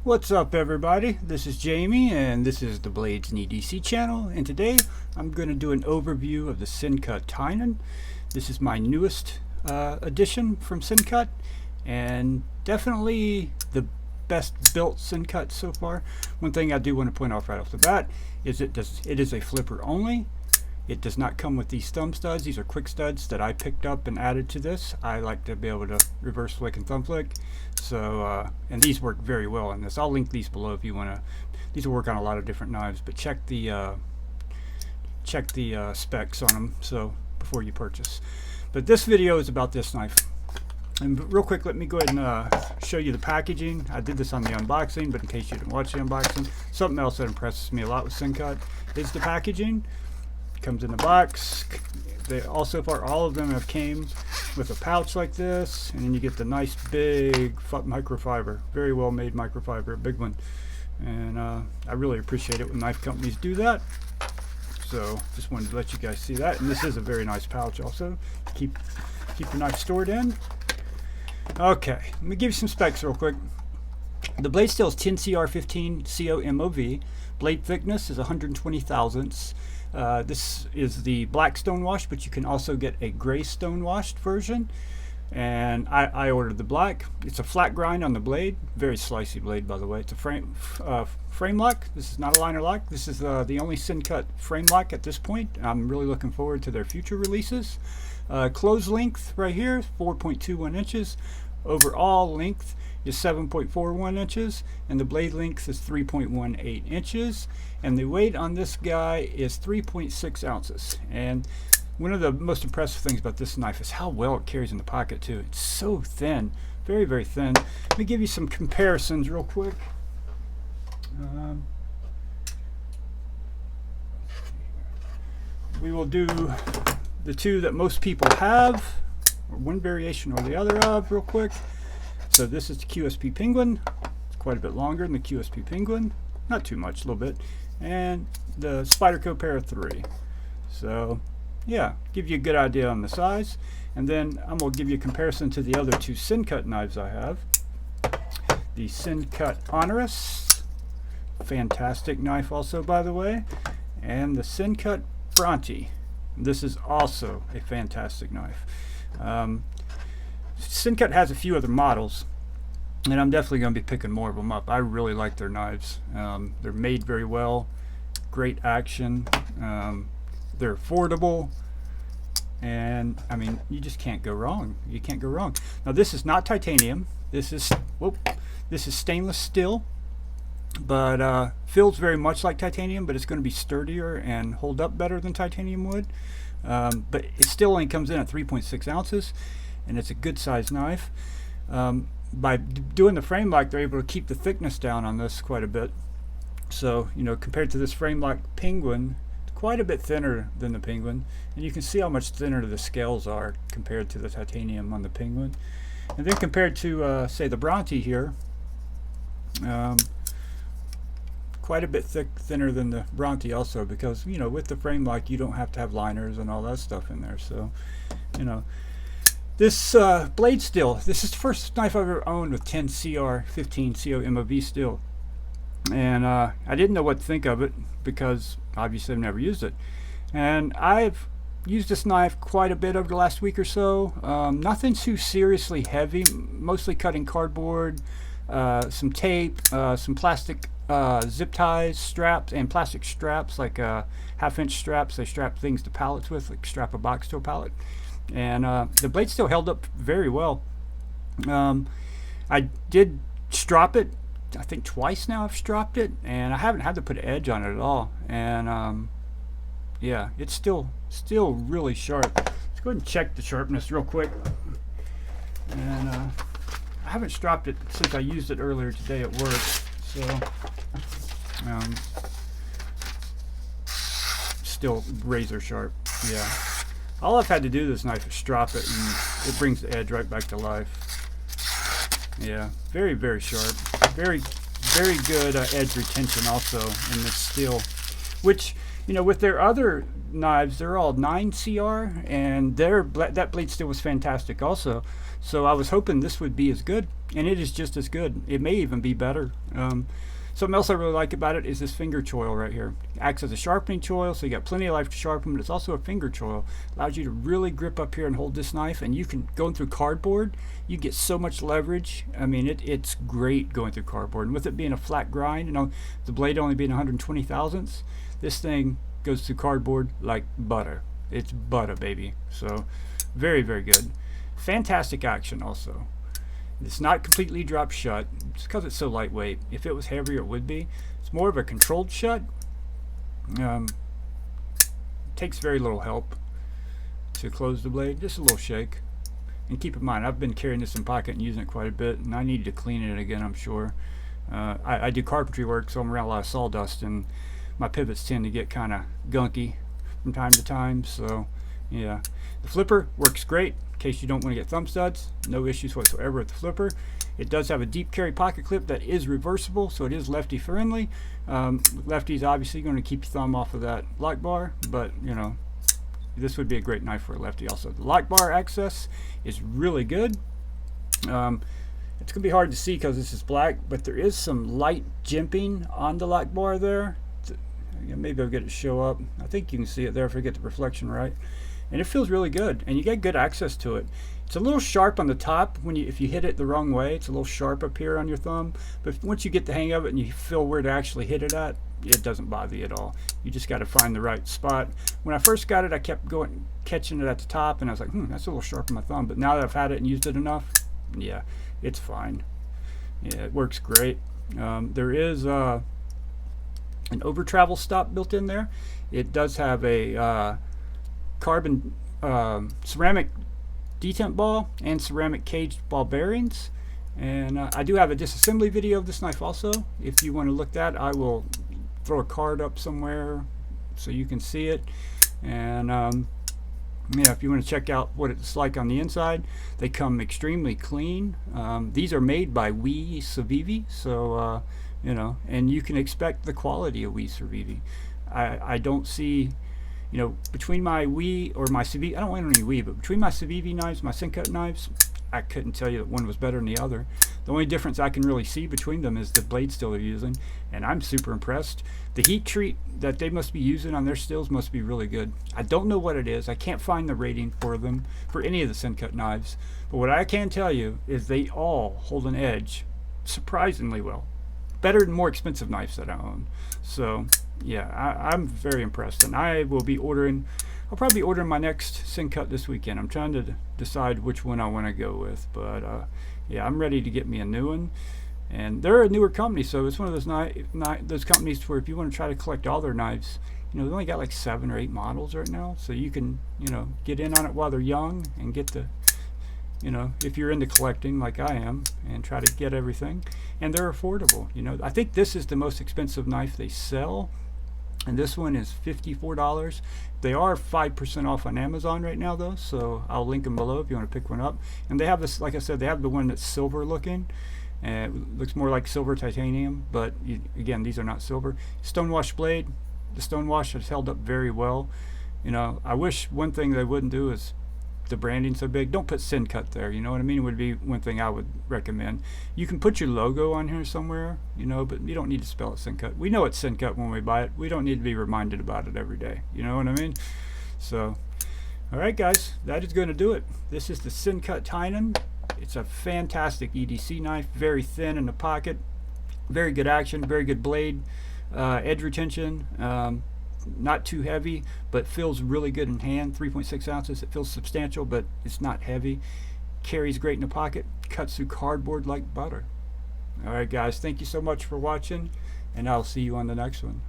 What's up, everybody? This is Jamie and this is the Blades and EDC channel, and today I'm going to do an overview of the Sencut Tynan. This is my newest addition from Sencut and definitely the best built Sencut so far. One thing I do want to point out right off the bat is it is a flipper only. It does not come with these thumb studs. These are quick studs that I picked up and added to this. I like to be able to reverse flick and thumb flick. So, and these work very well in this. I'll link these below if you want to. These will work on a lot of different knives, but check the specs on them so before you purchase. But this video is about this knife. And real quick, let me go ahead and show you the packaging. I did this on the unboxing, but in case you didn't watch the unboxing, something else that impresses me a lot with Sencut is the packaging. Comes in the box. They also, far all of them have came with a pouch like this, and then you get the nice big microfiber, very well made microfiber, a big one. And I really appreciate it when knife companies do that. So just wanted to let you guys see that. And this is a very nice pouch also. Keep your knife stored in. Okay, let me give you some specs real quick. The blade steel is 10CR15 COMOV. Blade thickness is 120 thousandths. This is the black stonewashed, but you can also get a gray stonewashed version. And I ordered the black. It's a flat grind on the blade. Very slicey blade, by the way. It's a frame lock. This is not a liner lock. This is the only Sencut frame lock at this point. I'm really looking forward to their future releases. Close length right here, 4.21 inches. Overall length is 7.41 inches, and the blade length is 3.18 inches, and the weight on this guy is 3.6 ounces. And one of the most impressive things about this knife is how well it carries in the pocket too. It's so thin, very, very thin. Let me give you some comparisons real quick. We will do the two that most people have, or one variation or the other of, real quick. So this is the QSP Penguin. It's quite a bit longer than the QSP Penguin. Not too much, a little bit. And the Spyderco Para 3. So yeah, give you a good idea on the size. And then I'm going to give you a comparison to the other two Sencut knives I have. The Sencut Honorous, fantastic knife also, by the way. And the Sencut Bronte. This is also a fantastic knife. Sencut has a few other models, and I'm definitely going to be picking more of them up. I really like their knives. They're made very well, great action, they're affordable, and I mean, you just can't go wrong. You can't go wrong. Now this is not titanium. This is stainless steel, but feels very much like titanium, but it's going to be sturdier and hold up better than titanium would. But it still only comes in at 3.6 ounces, and it's a good sized knife. By doing the frame lock, they're able to keep the thickness down on this quite a bit. So, you know, compared to this frame lock Penguin, it's quite a bit thinner than the Penguin, and you can see how much thinner the scales are compared to the titanium on the Penguin. And then compared to say the Bronte here, quite a bit thinner than the Bronte also, because, you know, with the frame lock you don't have to have liners and all that stuff in there. So, you know, this blade steel, this is the first knife I've ever owned with 10CR15 COMOV steel, and I didn't know what to think of it because obviously I've never used it. And I've used this knife quite a bit over the last week or so. Nothing too seriously heavy, mostly cutting cardboard, some tape, some plastic zip ties, straps, and plastic straps, like half-inch straps they strap things to pallets with, like strap a box to a pallet. And the blade still held up very well. I did strop it, I think twice now I've stropped it, and I haven't had to put an edge on it at all. And yeah, it's still really sharp. Let's go ahead and check the sharpness real quick. And I haven't stropped it since I used it earlier today at work. So still razor sharp. Yeah, all I've had to do to this knife is drop it, and it brings the edge right back to life. Yeah, very, very sharp. Very, very good edge retention also in this steel, which, you know, with their other knives, they're all 9 CR, and that blade steel was fantastic also. So I was hoping this would be as good, and it is just as good. It may even be better. Something else I really like about it is this finger choil right here. It acts as a sharpening choil, so you got plenty of life to sharpen, but it's also a finger choil. Allows you to really grip up here and hold this knife, and you can, going through cardboard, you get so much leverage. I mean, it's great going through cardboard. And with it being a flat grind, you know, the blade only being 120 thousandths, this thing goes through cardboard like butter. It's butter, baby. So very, very good. Fantastic action also. It's not completely dropped shut. It's because it's so lightweight. If it was heavier, it would be. It's more of a controlled shut. Takes very little help to close the blade. Just a little shake. And keep in mind, I've been carrying this in pocket and using it quite a bit, and I need to clean it again, I'm sure. I do carpentry work, so I'm around a lot of sawdust, and my pivots tend to get kind of gunky from time to time. So yeah, the flipper works great. In case you don't want to get thumb studs, no issues whatsoever with the flipper. It does have a deep carry pocket clip that is reversible, so it is lefty friendly. Lefty's obviously going to keep your thumb off of that lock bar, but you know, this would be a great knife for a lefty also. The lock bar access is really good. It's going to be hard to see because this is black, but there is some light jimping on the lock bar there. Maybe I'll get it to show up. I think you can see it there if I get the reflection right. And it feels really good, and you get good access to it. It's a little sharp on the top if you hit it the wrong way. It's a little sharp up here on your thumb, but once you get the hang of it and you feel where to actually hit it at, it doesn't bother you at all. You just got to find the right spot. When I first got it, I kept catching it at the top, and I was like, that's a little sharp on my thumb. But now that I've had it and used it enough, yeah, it's fine. Yeah, it works great. There is an over travel stop built in there. It does have a carbon ceramic detent ball and ceramic caged ball bearings, and I do have a disassembly video of this knife also. If you want to look that, I will throw a card up somewhere so you can see it. And yeah, if you want to check out what it's like on the inside, they come extremely clean. These are made by We Civivi, so you know, and you can expect the quality of We Civivi. I don't see, you know, between my Wii or my Civivi, I don't want any Wii, but between my Civivi knives, my Sencut knives, I couldn't tell you that one was better than the other. The only difference I can really see between them is the blade steel they're using, and I'm super impressed. The heat treat that they must be using on their steels must be really good. I don't know what it is. I can't find the rating for them, for any of the Sencut knives, but what I can tell you is they all hold an edge surprisingly well. Better than more expensive knives that I own. So yeah, I'm very impressed, and I will be ordering, I'll probably be ordering my next Sencut this weekend. I'm trying to decide which one I want to go with, but yeah, I'm ready to get me a new one. And they're a newer company, so it's one of those companies where if you want to try to collect all their knives, you know, they only got like 7 or 8 models right now, so you can, you know, get in on it while they're young and get the, you know, if you're into collecting like I am, and try to get everything. And they're affordable. You know, I think this is the most expensive knife they sell, and this one is $54. They are 5% off on Amazon right now though, so I'll link them below if you want to pick one up. And they have this, like I said, they have the one that's silver looking, and it looks more like silver titanium, but again, these are not silver. Stonewash blade. The stonewash has held up very well. You know, I wish one thing they wouldn't do is the branding so big. Don't put Sencut there, you know what I mean? It would be one thing I would recommend. You can put your logo on here somewhere, you know, but you don't need to spell it Sencut. We know it's Sencut when we buy it. We don't need to be reminded about it every day, you know what I mean? So alright guys, that is going to do it. This is the Sencut Tynan. It's a fantastic EDC knife, very thin in the pocket, very good action, very good blade, edge retention, not too heavy, but feels really good in hand. 3.6 ounces. It feels substantial, but it's not heavy. Carries great in the pocket. Cuts through cardboard like butter. Alright guys, thank you so much for watching, and I'll see you on the next one.